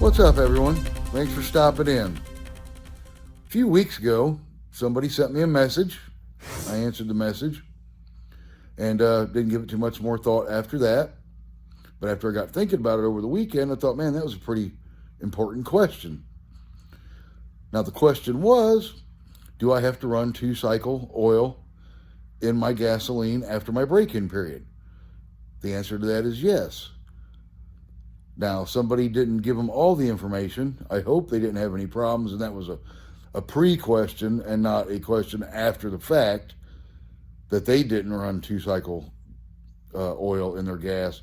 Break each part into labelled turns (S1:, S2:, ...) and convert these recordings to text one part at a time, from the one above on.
S1: What's up, everyone? Thanks for stopping in. A few weeks ago, somebody sent me a message. I answered the message and didn't give it too much more thought after that. But after I got thinking about it over the weekend, I thought, man, that was a pretty important question. Now, the question was, do I have to run 2-cycle oil in my gasoline after my break-in period? The answer to that is yes. Now, somebody didn't give them all the information. I hope they didn't have any problems, and that was a pre-question and not a question after the fact, that they didn't run 2-cycle oil in their gas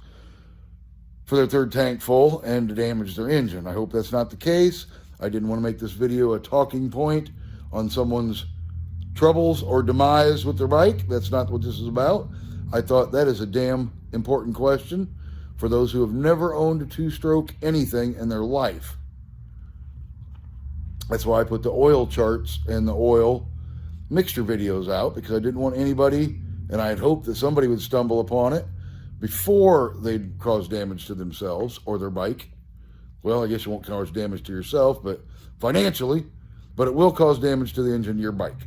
S1: for their third tank full and to damage their engine. I hope that's not the case. I didn't want to make this video a talking point on someone's troubles or demise with their bike. That's not what this is about. I thought that is a damn important question for those who have never owned a 2-stroke anything in their life. That's why I put the oil charts and the oil mixture videos out, because I didn't want anybody, and I had hoped that somebody would stumble upon it before they'd cause damage to themselves or their bike. Well, I guess you won't cause damage to yourself, but financially, but it will cause damage to the engine of your bike.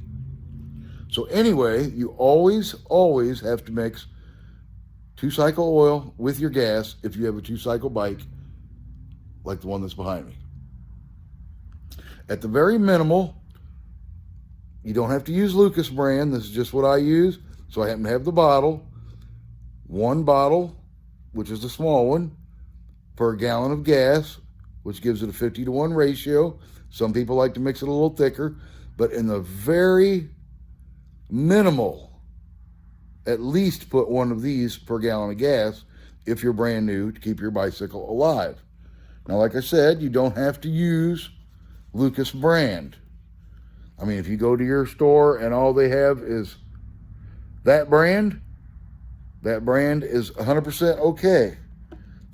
S1: So anyway, you always have to mix 2-cycle oil with your gas if you have a 2-cycle bike like the one that's behind me. At the very minimal, you don't have to use Lucas brand. This is just what I use. So I happen to have the bottle. One bottle, which is the small one, per gallon of gas, which gives it a 50-to-1 ratio. Some people like to mix it a little thicker, but in the very minimal, at least put one of these per gallon of gas if you're brand new to keep your bicycle alive. Now, like I said, you don't have to use Lucas brand. I mean, if you go to your store and all they have is that brand is 100% okay.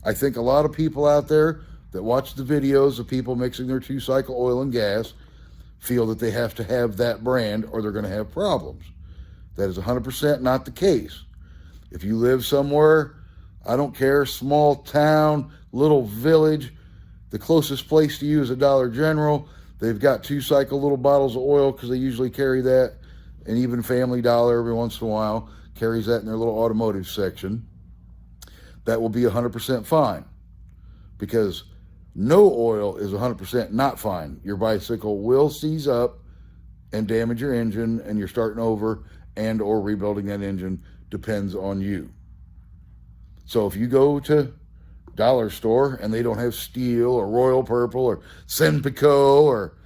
S1: I think a lot of people out there that watch the videos of people mixing their 2-cycle oil and gas feel that they have to have that brand or they're going to have problems. That is 100% not the case. If you live somewhere, I don't care, small town, little village, the closest place to you is a Dollar General. They've got 2-cycle little bottles of oil because they usually carry that, and even Family Dollar every once in a while carries that in their little automotive section. That will be 100% fine, because no oil is 100% not fine. Your bicycle will seize up and damage your engine, and you're starting over and or rebuilding that engine depends on you. So if you go to dollar store and they don't have Steel or Royal Purple or Senpico or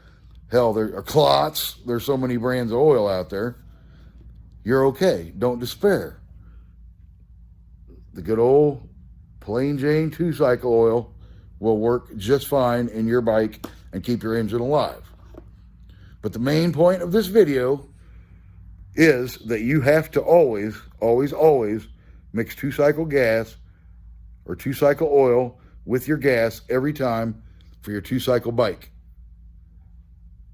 S1: hell, there are Klotz, there's so many brands of oil out there, you're okay. Don't despair. The good old plain Jane 2-cycle oil will work just fine in your bike and keep your engine alive. But the main point of this video is that you have to always mix 2-cycle gas or 2-cycle oil with your gas every time for your 2-cycle bike.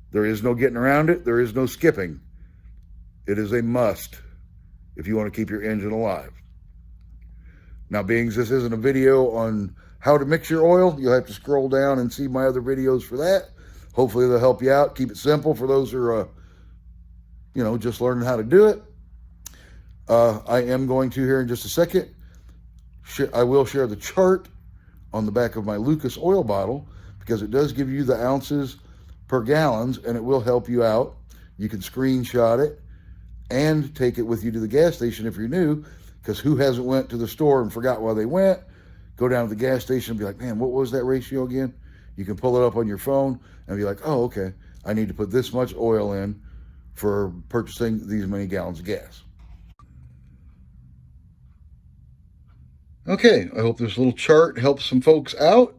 S1: There is no getting around it. There is no skipping. It is a must if you want to keep your engine alive. Now, being this isn't a video on how to mix your oil, you'll have to scroll down and see my other videos for that. Hopefully they'll help you out. Keep it simple for those who are, just learning how to do it. I am going to here in just a second. I will share the chart on the back of my Lucas oil bottle, because it does give you the ounces per gallons, and it will help you out. You can screenshot it and take it with you to the gas station if you're new, because who hasn't went to the store and forgot why they went? Go down to the gas station and be like, man, what was that ratio again? You can pull it up on your phone and be like, oh, okay, I need to put this much oil in for purchasing these many gallons of gas. Okay, I hope this little chart helps some folks out.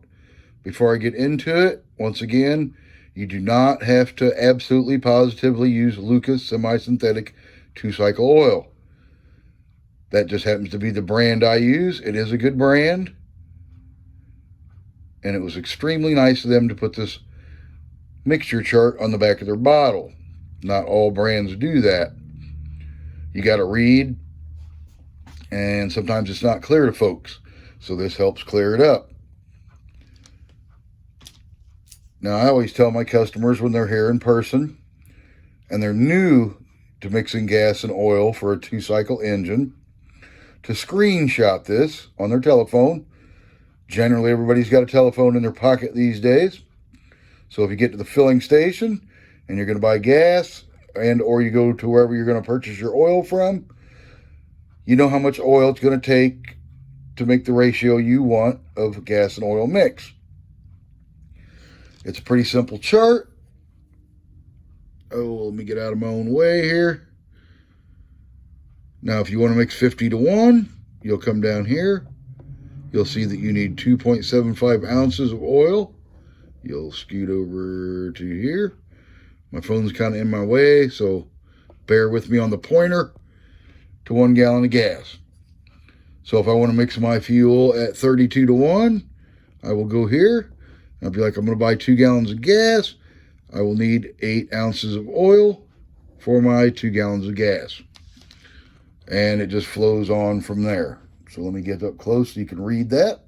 S1: Before I get into it, once again, you do not have to absolutely positively use Lucas semi-synthetic 2-cycle oil. That just happens to be the brand I use. It is a good brand. And it was extremely nice of them to put this mixture chart on the back of their bottle. Not all brands do that. You got to read, and sometimes it's not clear to folks. So this helps clear it up. Now, I always tell my customers when they're here in person and they're new to mixing gas and oil for a 2-cycle engine to screenshot this on their telephone. Generally, everybody's got a telephone in their pocket these days. So if you get to the filling station and you're going to buy gas and or you go to wherever you're going to purchase your oil from, you know how much oil it's going to take to make the ratio you want of gas and oil mix. It's a pretty simple chart. Oh, let me get out of my own way here. Now, if you want to mix 50 to 1, you'll come down here. You'll see that you need 2.75 ounces of oil. You'll scoot over to here. My phone's kind of in my way, so bear with me on the pointer. To 1 gallon of gas. So if I want to mix my fuel at 32 to 1, I will go here. I'll be like, I'm going to buy 2 gallons of gas. I will need 8 ounces of oil for my 2 gallons of gas. And it just flows on from there. So let me get up close so you can read that.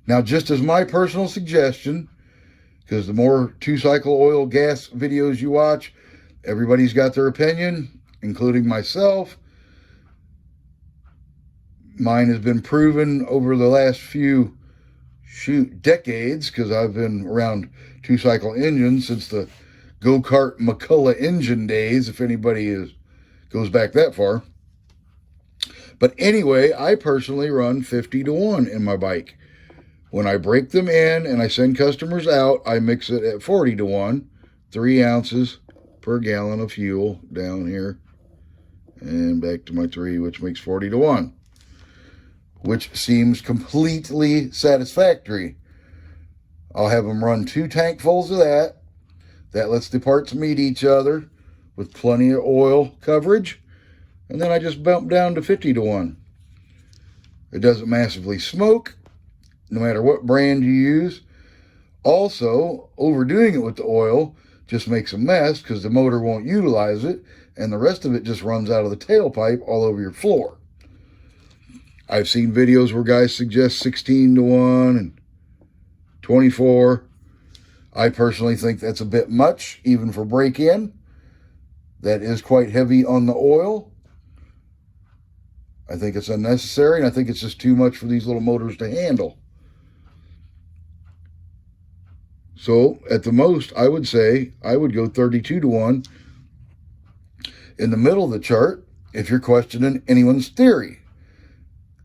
S1: Now, just as my personal suggestion, because the more 2-cycle oil gas videos you watch, everybody's got their opinion, including myself. Mine has been proven over the last few, decades, because I've been around 2-cycle engines since the go-kart McCulloch engine days, if anybody goes back that far. But anyway, I personally run 50 to 1 in my bike. When I break them in and I send customers out, I mix it at 40 to 1, 3 ounces per gallon of fuel down here. And back to my 3, which makes 40 to 1. Which seems completely satisfactory. I'll have them run 2 tankfuls of that. That lets the parts meet each other with plenty of oil coverage. And then I just bump down to 50 to 1. It doesn't massively smoke, no matter what brand you use. Also, overdoing it with the oil just makes a mess because the motor won't utilize it, and the rest of it just runs out of the tailpipe all over your floor. I've seen videos where guys suggest 16 to 1 and 24. I personally think that's a bit much, even for break-in. That is quite heavy on the oil. I think it's unnecessary, and I think it's just too much for these little motors to handle. So, at the most, I would say I would go 32 to 1 in the middle of the chart if you're questioning anyone's theory.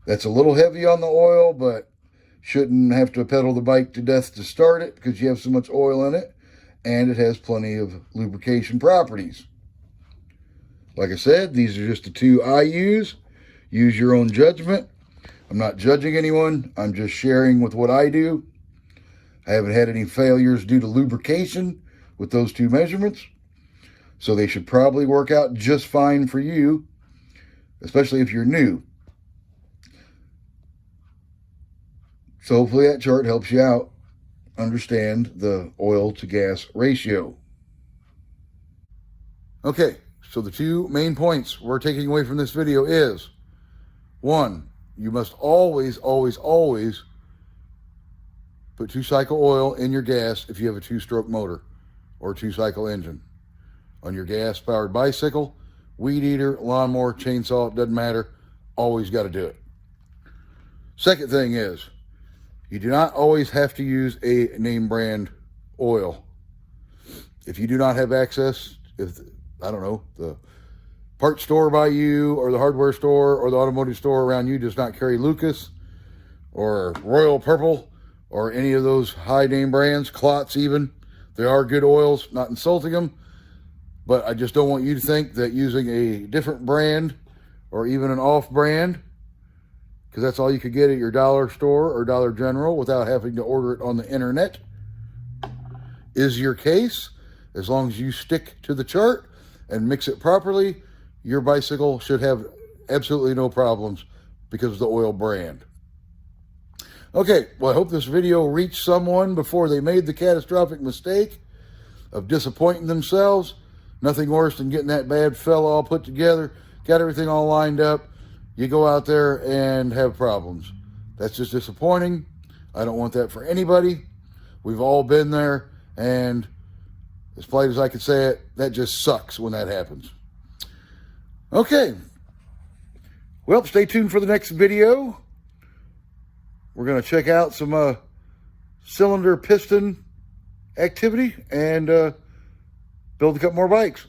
S1: That's a little heavy on the oil, but shouldn't have to pedal the bike to death to start it because you have so much oil in it, and it has plenty of lubrication properties. Like I said, these are just the 2 I use. Use your own judgment. I'm not judging anyone. I'm just sharing with what I do. I haven't had any failures due to lubrication with those 2 measurements. So they should probably work out just fine for you, especially if you're new. So hopefully that chart helps you out understand the oil to gas ratio. Okay, so the 2 main points we're taking away from this video is, 1, you must always, always, always put 2-cycle oil in your gas if you have a 2-stroke motor or 2-cycle engine. On your gas-powered bicycle, weed eater, lawnmower, chainsaw, it doesn't matter. Always got to do it. Second thing is, you do not always have to use a name brand oil. If you do not have access, the parts store by you or the hardware store or the automotive store around you does not carry Lucas or Royal Purple or any of those high name brands, Klotz even. They are good oils, not insulting them, but I just don't want you to think that using a different brand or even an off brand, because that's all you could get at your dollar store or Dollar General without having to order it on the internet, is your case. As long as you stick to the chart and mix it properly, your bicycle should have absolutely no problems because of the oil brand. Okay, well, I hope this video reached someone before they made the catastrophic mistake of disappointing themselves. Nothing worse than getting that bad fella all put together, got everything all lined up. You go out there and have problems. That's just disappointing. I don't want that for anybody. We've all been there, and as polite as I can say it, that just sucks when that happens. Okay. Well, stay tuned for the next video. We're going to check out some cylinder piston activity and build a couple more bikes.